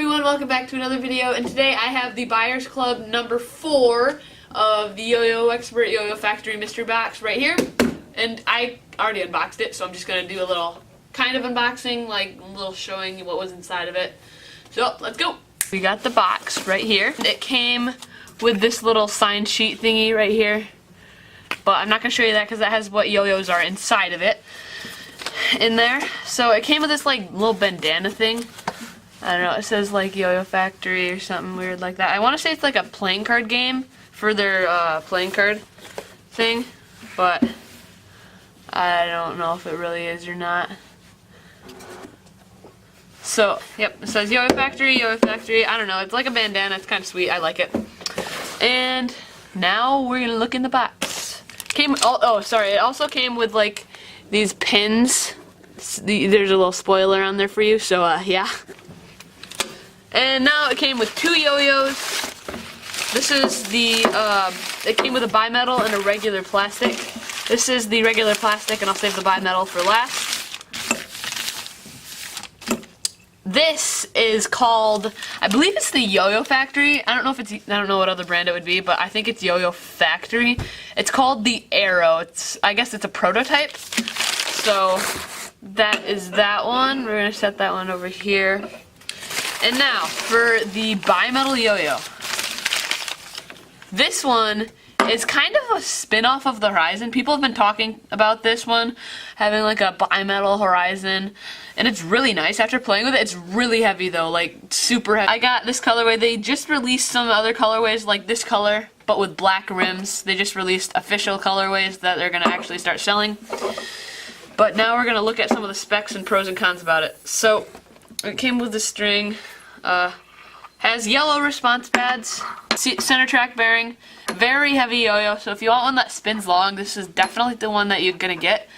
everyone, welcome back to another video, and today I have the Buyers Club number 4 of the YoyoExpert Yo-Yo Factory mystery box right here. And I already unboxed it, so I'm just going to do a little kind of unboxing, like a little showing you what was inside of it. So, let's go! We got the box right here. It came with this little sign sheet thingy right here. But I'm not going to show you that because that has what yo-yos are inside of it. In there. So it came with this like little bandana thing. I don't know, it says like Yo-Yo Factory or something weird like that. I want to say it's like a playing card game for their playing card thing, but I don't know if it really is or not. So, yep, it says Yo-Yo Factory, Yo-Yo Factory. I don't know, it's like a bandana, it's kind of sweet, I like it. And now we're gonna look in the box. Oh, sorry, it also came with like these pins. There's a little spoiler on there for you, so yeah. And now it came with 2 yo-yos. This is the, it came with a bimetal and a regular plastic. This is the regular plastic, and I'll save the bimetal for last. This is called, I believe it's the Yo-Yo Factory. I don't know what other brand it would be, but I think it's Yo-Yo Factory. It's called the Arrow. I guess it's a prototype. So that is that one. We're gonna set that one over here. And now for the bimetal yo-yo. This one is kind of a spin-off of the Horizon. People have been talking about this one, having like a bimetal Horizon, and it's really nice after playing with it. It's really heavy though, like super heavy. I got this colorway. They just released some other colorways like this color, but with black rims. They just released official colorways that they're gonna actually start selling. But now we're gonna look at some of the specs and pros and cons about it. So, it came with the string, has yellow response pads, center track bearing, very heavy yo-yo, so if you want one that spins long, this is definitely the one that you're gonna get.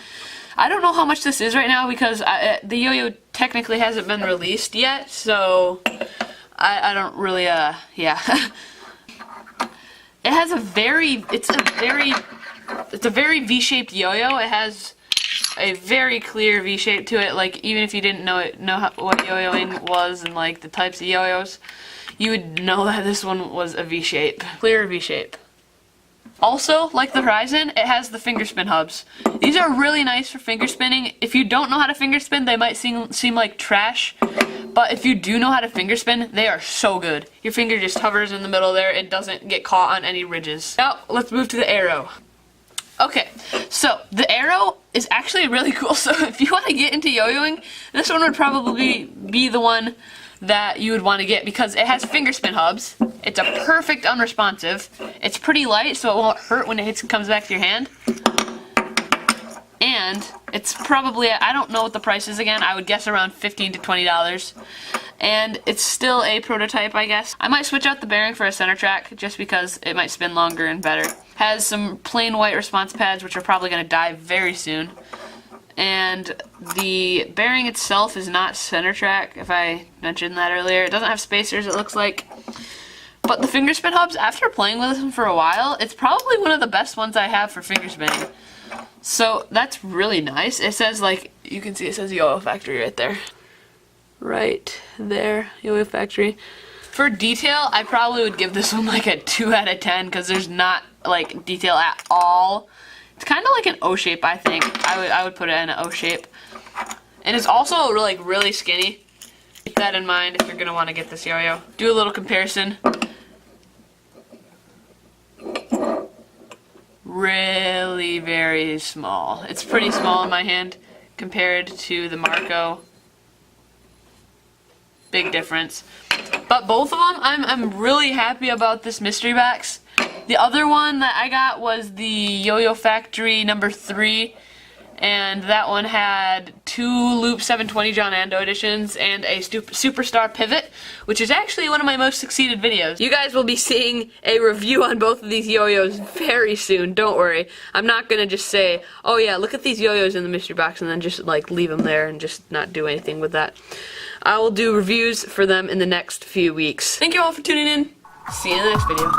I don't know how much this is right now because the yo-yo technically hasn't been released yet, so I don't really, yeah. It has it's a very V-shaped yo-yo. It has a very clear V shape to it. Like, even if you didn't know what yo-yoing was and like the types of yo-yos, you would know that this one was a V shape. Clear V shape. Also, like the Horizon, it has the finger spin hubs. These are really nice for finger spinning. If you don't know how to finger spin, they might seem like trash, but if you do know how to finger spin, they are so good. Your finger just hovers in the middle there. It doesn't get caught on any ridges. Now, let's move to the Arrow. Okay, so the Arrow is actually really cool. So if you want to get into yo-yoing, this one would probably be the one that you would want to get because it has finger spin hubs. It's a perfect unresponsive. It's pretty light, so it won't hurt when it comes back to your hand. And it's probably, I don't know what the price is again, I would guess around $15 to $20. And it's still a prototype, I guess. I might switch out the bearing for a center track just because it might spin longer and better. Has some plain white response pads, which are probably going to die very soon. And the bearing itself is not center track, if I mentioned that earlier. It doesn't have spacers, it looks like. But the finger spin hubs, after playing with them for a while, it's probably one of the best ones I have for finger spinning. So that's really nice. It says, like, you can see it says Yo-Yo Factory right there. Right there, Yo-Yo Factory. For detail, I probably would give this one like a 2 out of 10 because there's not like detail at all. It's kind of like an O shape, I think. I would put it in an O shape. And it's also like really skinny. Keep that in mind if you're gonna want to get this yo-yo. Do a little comparison. Really very small. It's pretty small in my hand compared to the Marco. Big difference. But both of them, I'm really happy about this mystery box. The other one that I got was the Yo-Yo Factory number 3, and that one had 2 Loop 720 John Ando editions and a Superstar Pivot, which is actually one of my most succeeded videos. You guys will be seeing a review on both of these yo-yos very soon, don't worry. I'm not gonna just say, oh yeah, look at these yo-yos in the mystery box and then just like leave them there and just not do anything with that. I will do reviews for them in the next few weeks. Thank you all for tuning in. See you in the next video.